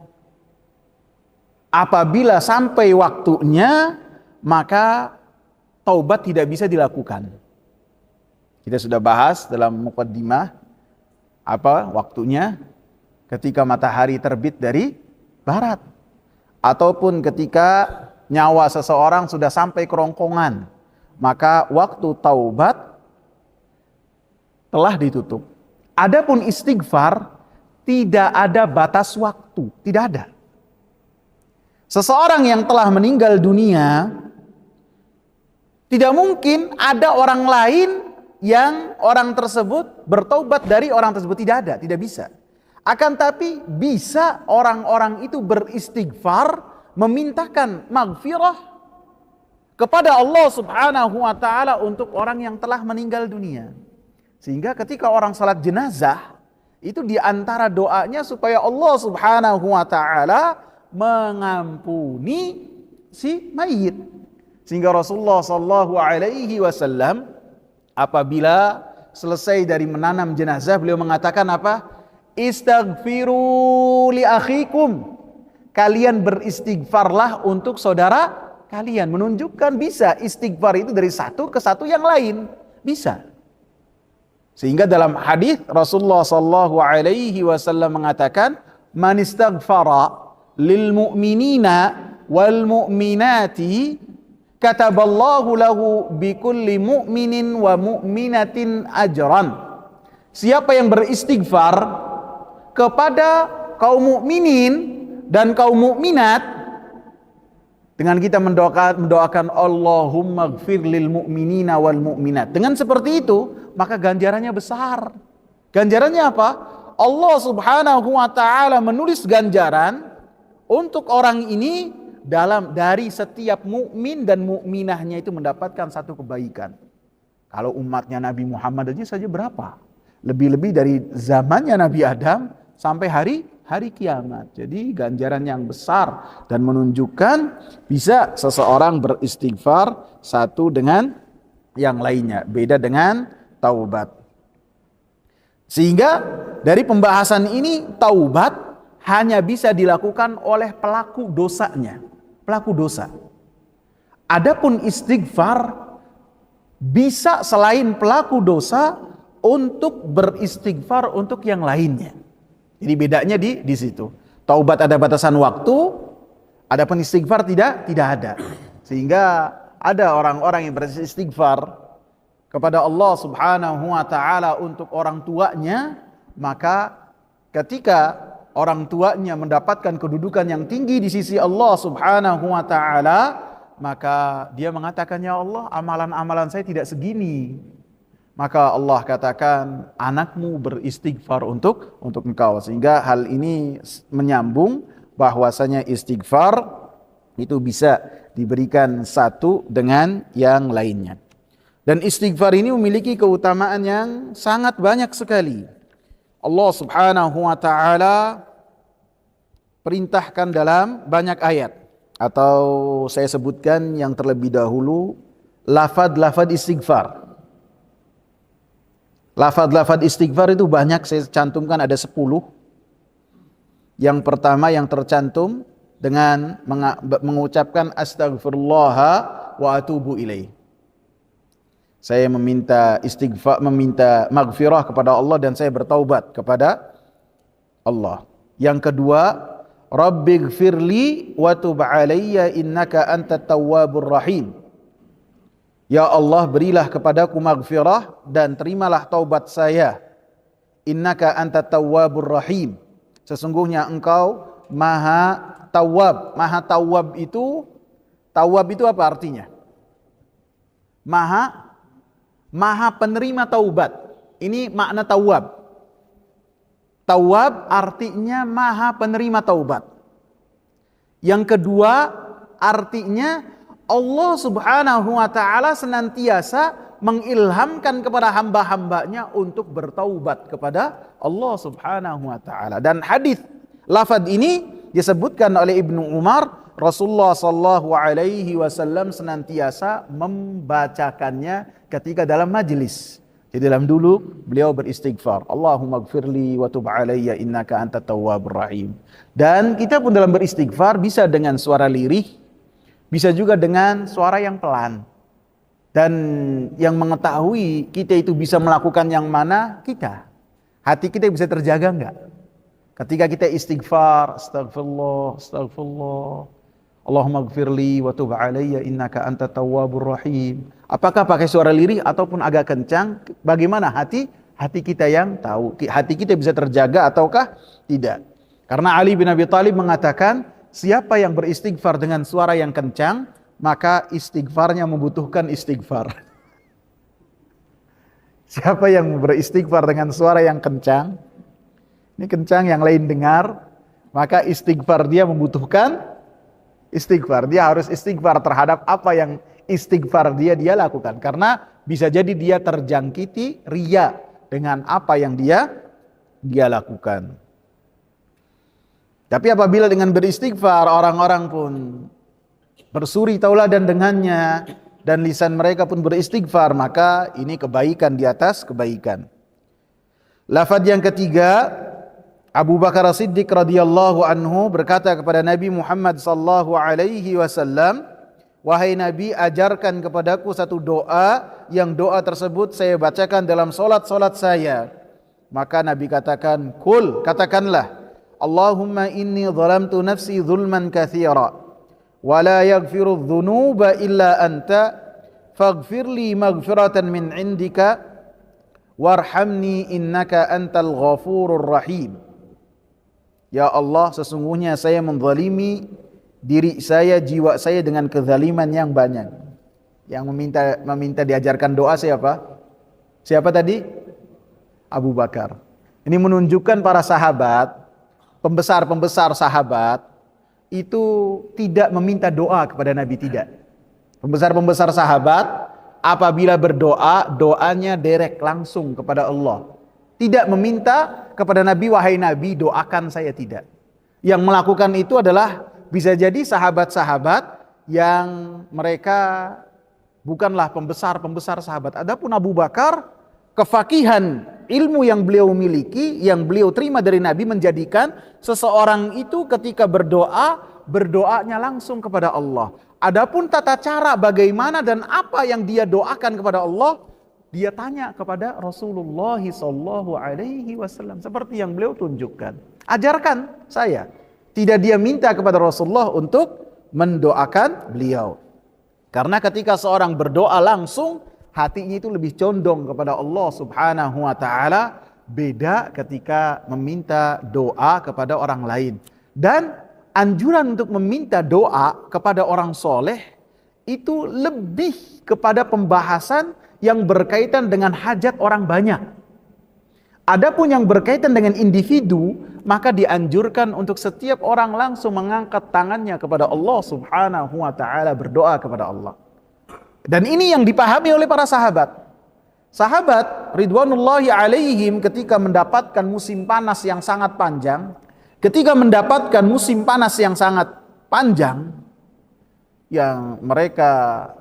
apabila sampai waktunya maka taubat tidak bisa dilakukan. Kita sudah bahas dalam muqaddimah apa waktunya, ketika matahari terbit dari barat ataupun ketika nyawa seseorang sudah sampai kerongkongan, maka waktu taubat telah ditutup. Adapun istighfar tidak ada batas waktu, tidak ada. Seseorang yang telah meninggal dunia, tidak mungkin ada orang lain yang orang tersebut bertaubat dari orang tersebut, tidak ada, tidak bisa. Akan tapi bisa orang-orang itu beristighfar, memintakan maghfirah kepada Allah Subhanahu wa taala untuk orang yang telah meninggal dunia. Sehingga ketika orang salat jenazah, itu di antara doanya supaya Allah Subhanahu wa taala mengampuni si mayit. Sehingga Rasulullah sallallahu alaihi wasallam apabila selesai dari menanam jenazah, beliau mengatakan apa? Istaghfiru li akhikum. Kalian beristighfarlah untuk saudara kalian. Menunjukkan bisa istighfar itu dari satu ke satu yang lain. Bisa. Sehingga dalam hadis Rasulullah sallallahu alaihi wasallam mengatakan, "Man istaghfara lil mu'minina wal mu'minati kataballahu lahu bikulli mu'minin wa mu'minatin ajran." Siapa yang beristighfar kepada kaum mukminin dan kaum mukminat, dengan kita mendoakan Allahumma gfir lil mu'minina wal mu'minat, dengan seperti itu maka ganjarannya besar. Ganjarannya apa? Allah Subhanahu wa taala menulis ganjaran untuk orang ini dari setiap mukmin dan mukminahnya itu mendapatkan satu kebaikan. Kalau umatnya Nabi Muhammad aja saja berapa? Lebih-lebih dari zamannya Nabi Adam sampai hari kiamat. Jadi ganjaran yang besar dan menunjukkan bisa seseorang beristighfar satu dengan yang lainnya, beda dengan taubat. Sehingga dari pembahasan ini, taubat hanya bisa dilakukan oleh pelaku dosanya, pelaku dosa. Adapun istighfar bisa selain pelaku dosa untuk beristighfar untuk yang lainnya. Jadi bedanya di situ. Taubat ada batasan waktu, adapun istighfar tidak ada. Sehingga ada orang-orang yang beristighfar kepada Allah Subhanahu wa taala untuk orang tuanya, maka ketika orang tuanya mendapatkan kedudukan yang tinggi di sisi Allah Subhanahu wa taala, maka dia mengatakan, "Ya Allah, amalan-amalan saya tidak segini." Maka Allah katakan, "Anakmu beristighfar untuk engkau." Sehingga hal ini menyambung bahwasanya istighfar itu bisa diberikan satu dengan yang lainnya. Dan istighfar ini memiliki keutamaan yang sangat banyak sekali. Allah Subhanahu wa taala perintahkan dalam banyak ayat, atau saya sebutkan yang terlebih dahulu lafaz-lafaz istighfar. Lafaz-lafaz istighfar itu banyak, saya cantumkan ada 10. Yang pertama yang tercantum dengan mengucapkan astaghfirullah wa atubu ilaih. Saya meminta istighfar, meminta maghfirah kepada Allah dan saya bertaubat kepada Allah. Yang kedua, Rabbighfirli wa tub alayya innaka antat tawwabur rahim. Ya Allah, berilah kepadaku maghfirah dan terimalah taubat saya. Innaka antat tawwabur rahim. Sesungguhnya engkau maha tawwab. Maha tawwab itu apa artinya? Maha penerima taubat. Ini makna tawwab. Tawwab artinya maha penerima taubat. Yang kedua artinya Allah Subhanahu wa taala senantiasa mengilhamkan kepada hamba-hambanya untuk bertaubat kepada Allah Subhanahu wa taala. Dan hadis lafaz ini disebutkan oleh Ibnu Umar, Rasulullah sallallahu alaihi wasallam senantiasa membacakannya ketika dalam majlis. Jadi dalam duduk beliau beristighfar, Allahumma gfirli wa tub alayya innaka antat tawwabur rahim. Dan kita pun dalam beristighfar bisa dengan suara lirih, bisa juga dengan suara yang pelan. Dan yang mengetahui kita itu bisa melakukan yang mana, kita. Hati kita bisa terjaga enggak? Ketika kita istighfar, astagfirullah, astagfirullah, Allahumma gfirli wa tub alayya innaka antat tawwabur rahim. Apakah pakai suara lirih ataupun agak kencang? Bagaimana hati kita yang tahu. Hati kita bisa terjaga ataukah tidak. Karena Ali bin Abi Thalib mengatakan, siapa yang beristighfar dengan suara yang kencang, maka istighfarnya membutuhkan istighfar. Siapa yang beristighfar dengan suara yang kencang, ini kencang yang lain dengar, maka istighfar dia membutuhkan istighfar. Dia harus istighfar terhadap apa yang istighfar dia lakukan. Karena bisa jadi dia terjangkiti riya dengan apa yang dia lakukan. Tapi apabila dengan beristighfar orang-orang pun bersuri tauladan dengannya dan lisan mereka pun beristighfar, maka ini kebaikan di atas kebaikan. Lafaz yang ketiga, Abu Bakar As-Siddiq radhiyallahu anhu berkata kepada Nabi Muhammad sallallahu alaihi wasallam, "Wahai Nabi, ajarkan kepadaku satu doa yang doa tersebut saya bacakan dalam solat saya." Maka Nabi katakan, katakanlah, Allahumma inni zalamtu nafsi zulman katsira wa la yaghfiru dzunuba illa anta faghfirli maghfiratan min indika warhamni innaka antal ghafurur rahim. Ya Allah, sesungguhnya saya menzalimi diri saya, jiwa saya dengan kezaliman yang banyak. Yang meminta diajarkan doa siapa? Siapa tadi? Abu Bakar. Ini menunjukkan para sahabat, pembesar sahabat itu tidak meminta doa kepada Nabi, tidak. Pembesar sahabat apabila berdoa, doanya direct langsung kepada Allah. Tidak meminta kepada Nabi, wahai Nabi doakan saya, tidak. Yang melakukan itu adalah bisa jadi sahabat-sahabat yang mereka bukanlah pembesar sahabat. Adapun Abu Bakar, kefakihan ilmu yang beliau miliki, yang beliau terima dari Nabi menjadikan seseorang itu ketika berdoanya langsung kepada Allah. Adapun tata cara bagaimana dan apa yang dia doakan kepada Allah, dia tanya kepada Rasulullah sallallahu alaihi wasallam seperti yang beliau tunjukkan. Ajarkan saya. Tidak dia minta kepada Rasulullah untuk mendoakan beliau. Karena ketika seorang berdoa langsung, hatinya itu lebih condong kepada Allah Subhanahu wa taala, beda ketika meminta doa kepada orang lain. Dan anjuran untuk meminta doa kepada orang soleh itu lebih kepada pembahasan yang berkaitan dengan hajat orang banyak. Adapun yang berkaitan dengan individu, maka dianjurkan untuk setiap orang langsung mengangkat tangannya kepada Allah Subhanahu wa taala, berdoa kepada Allah. Dan ini yang dipahami oleh para sahabat. Sahabat ridwanullahi alaihim ketika mendapatkan musim panas yang sangat panjang, yang mereka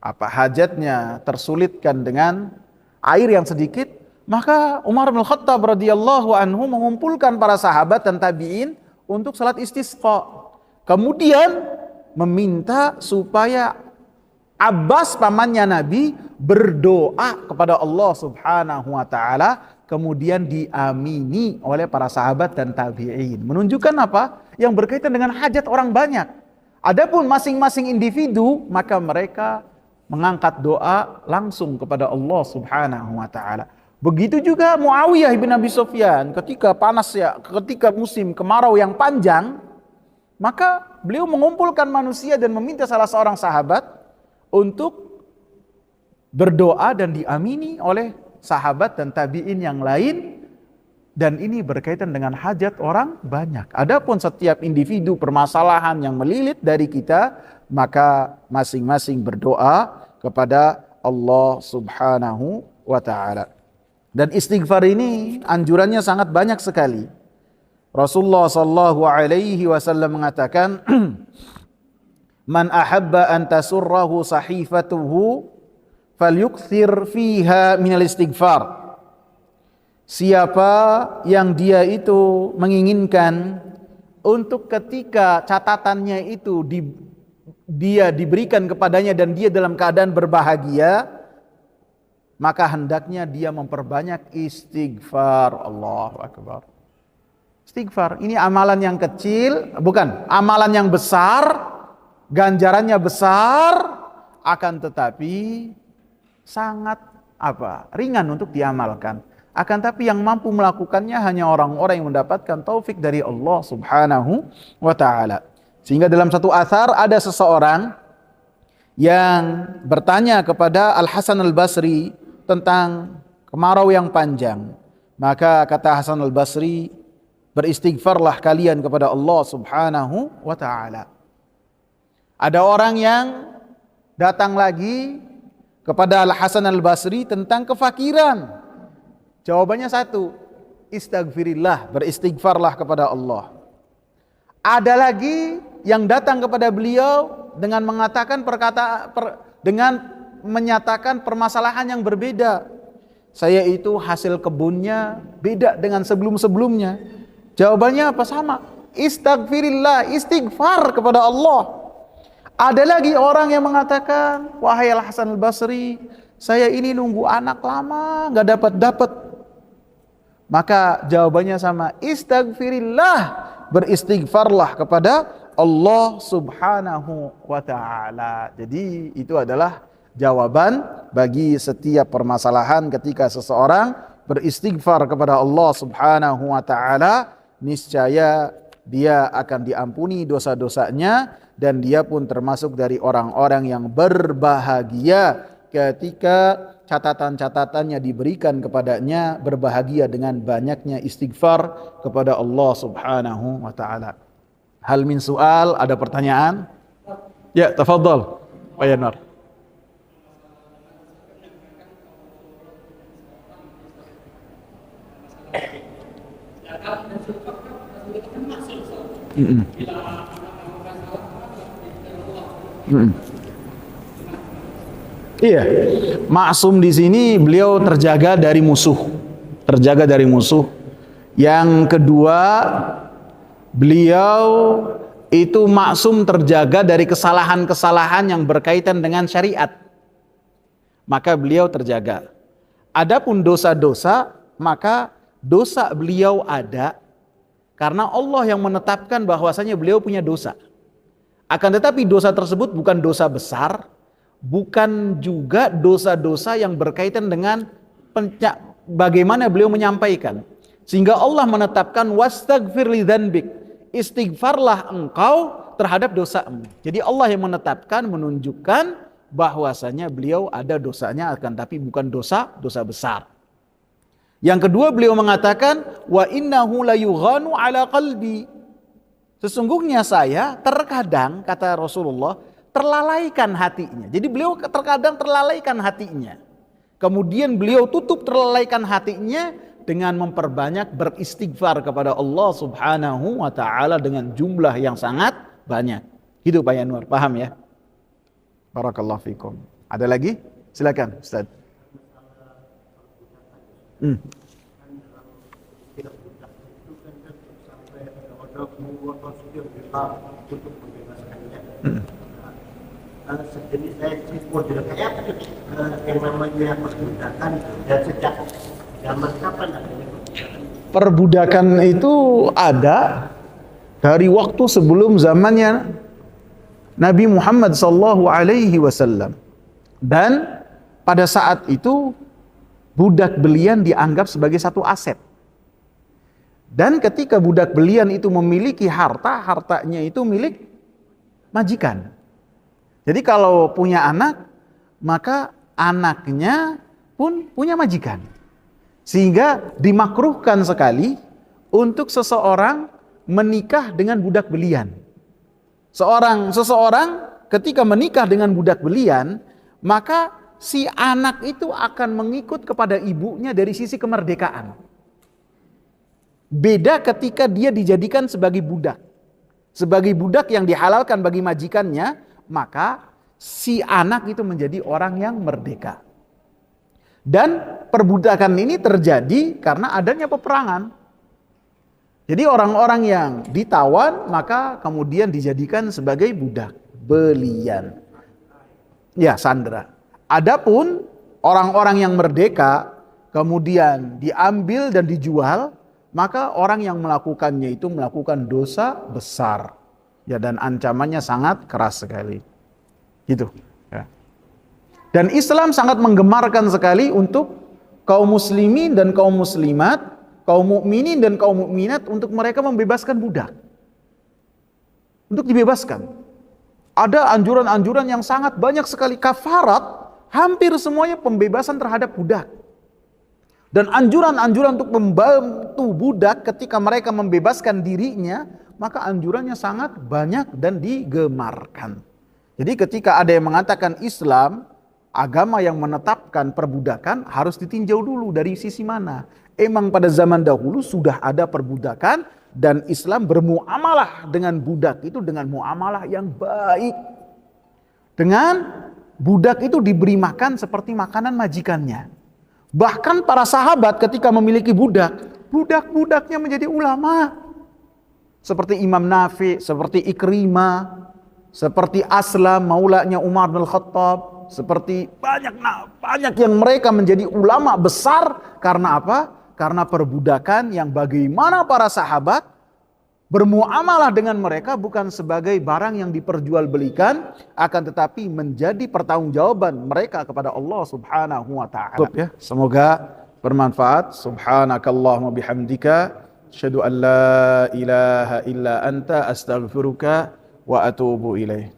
hajatnya tersulitkan dengan air yang sedikit, maka Umar bin Khattab radhiyallahu anhu mengumpulkan para sahabat dan tabi'in untuk salat istisqa. Kemudian meminta supaya Abbas pamannya Nabi berdoa kepada Allah Subhanahu wa taala, kemudian diamini oleh para sahabat dan tabi'in. Menunjukkan apa? Yang berkaitan dengan hajat orang banyak. Adapun masing-masing individu, maka mereka mengangkat doa langsung kepada Allah Subhanahu wa taala. Begitu juga Muawiyah bin Abi Sufyan ketika musim kemarau yang panjang, maka beliau mengumpulkan manusia dan meminta salah seorang sahabat untuk berdoa dan diamini oleh sahabat dan tabi'in yang lain, dan ini berkaitan dengan hajat orang banyak. Adapun setiap individu permasalahan yang melilit dari kita, maka masing-masing berdoa kepada Allah Subhanahu wa taala. Dan istighfar ini anjurannya sangat banyak sekali. Rasulullah sallallahu alaihi wasallam mengatakan, "Man ahabba an tasurrahu sahifatuhu falyukthir fiha minal istighfar." Siapa yang dia itu menginginkan untuk ketika catatannya itu dia diberikan kepadanya dan dia dalam keadaan berbahagia, maka hendaknya dia memperbanyak istighfar. Allahu Akbar. Istighfar ini amalan yang kecil, bukan amalan yang besar, ganjarannya besar, akan tetapi sangat ringan untuk diamalkan. Akan tapi yang mampu melakukannya hanya orang-orang yang mendapatkan taufik dari Allah Subhanahu wa taala. Sehingga dalam satu athar ada seseorang yang bertanya kepada Al-Hasan Al-Basri tentang kemarau yang panjang. Maka kata Hasan Al-Basri, beristighfarlah kalian kepada Allah Subhanahu wa taala. Ada orang yang datang lagi kepada Al-Hasan Al-Basri tentang kefakiran. Jawabannya satu, istighfirillah, beristighfarlah kepada Allah. Ada lagi yang datang kepada beliau dengan mengatakan dengan menyatakan permasalahan yang berbeda. Saya itu hasil kebunnya beda dengan sebelum-sebelumnya. Jawabannya apa? Sama. Istighfirillah, istighfar kepada Allah. Ada lagi orang yang mengatakan, wahai Al-Hasan Al-Basri, saya ini nunggu anak lama nggak dapat. Maka jawabannya sama, istighfirillah, beristighfarlah kepada Allah Subhanahu wa ta'ala. Jadi itu adalah jawaban bagi setiap permasalahan. Ketika seseorang beristighfar kepada Allah Subhanahu wa ta'ala, niscaya dia akan diampuni dosa-dosanya, dan dia pun termasuk dari orang-orang yang berbahagia ketika catatan-catatannya diberikan kepadanya, berbahagia dengan banyaknya istighfar kepada Allah Subhanahu wa ta'ala. Hal min soal, ada pertanyaan? Ya, tafadhal Pak Yanar. Iya, maksum di sini beliau terjaga dari musuh. Yang kedua, beliau itu maksum terjaga dari kesalahan-kesalahan yang berkaitan dengan syariat. Maka beliau terjaga. Adapun dosa-dosa, maka dosa beliau ada karena Allah yang menetapkan bahwasanya beliau punya dosa. Akan tetapi dosa tersebut bukan dosa besar, bukan juga dosa-dosa yang berkaitan dengan bagaimana beliau menyampaikan. Sehingga Allah menetapkan wastaghfir li dzanbik, istighfarlah engkau terhadap dosamu. Jadi Allah yang menetapkan, menunjukkan bahwasanya beliau ada dosanya, akan tapi bukan dosa besar. Yang kedua, beliau mengatakan wa innahu layughanu ala qalbi. Sesungguhnya saya terkadang, kata Rasulullah, terlalaikan hatinya. Jadi beliau terkadang terlalaikan hatinya. Kemudian beliau tutup terlalaikan hatinya dengan memperbanyak beristighfar kepada Allah Subhanahu wa ta'ala dengan jumlah yang sangat banyak. Gitu Pak Yanuar, paham ya? Barakallahu fikum. Ada lagi? Silakan Ustaz. Sejenis saya model kayak yang namanya perbudakan, dan sejak zaman kapan adanya perbudakan? Perbudakan itu ada dari waktu sebelum zamannya Nabi Muhammad SAW, dan pada saat itu budak belian dianggap sebagai satu aset. Dan ketika budak belian itu memiliki harta, hartanya itu milik majikan. Jadi kalau punya anak, maka anaknya pun punya majikan. Sehingga dimakruhkan sekali untuk seseorang menikah dengan budak belian. Seseorang ketika menikah dengan budak belian, maka si anak itu akan mengikut kepada ibunya dari sisi kemerdekaan. Beda ketika dia dijadikan sebagai budak. Sebagai budak yang dihalalkan bagi majikannya, maka si anak itu menjadi orang yang merdeka. Dan perbudakan ini terjadi karena adanya peperangan. Jadi orang-orang yang ditawan maka kemudian dijadikan sebagai budak belian. Ya, sandera. Adapun orang-orang yang merdeka kemudian diambil dan dijual, maka orang yang melakukannya itu melakukan dosa besar. Ya, dan ancamannya sangat keras sekali. Gitu. Ya. Dan Islam sangat menggemarkan sekali untuk kaum muslimin dan kaum muslimat, kaum mukminin dan kaum mukminat untuk mereka membebaskan budak. Untuk dibebaskan. Ada anjuran-anjuran yang sangat banyak sekali, kafarat, hampir semuanya pembebasan terhadap budak. Dan anjuran-anjuran untuk membantu budak ketika mereka membebaskan dirinya, maka anjurannya sangat banyak dan digemarkan. Jadi ketika ada yang mengatakan Islam, agama yang menetapkan perbudakan, harus ditinjau dulu dari sisi mana. Emang pada zaman dahulu sudah ada perbudakan dan Islam bermuamalah dengan budak itu dengan muamalah yang baik. Dengan budak itu diberi makan seperti makanan majikannya. Bahkan para sahabat ketika memiliki budak, budak-budaknya menjadi ulama. Seperti Imam Nafi, seperti Ikrimah, seperti Aslam, maulanya Umar bin Khattab, seperti banyak yang mereka menjadi ulama besar karena apa? Karena perbudakan yang bagaimana para sahabat bermuamalah dengan mereka bukan sebagai barang yang diperjualbelikan, akan tetapi menjadi pertanggungjawaban mereka kepada Allah Subhanahu wa taala. Ya, semoga bermanfaat. Subhanakallahumma bihamdika asyhadu an la ilaha illa anta astaghfiruka wa atubu ilaih.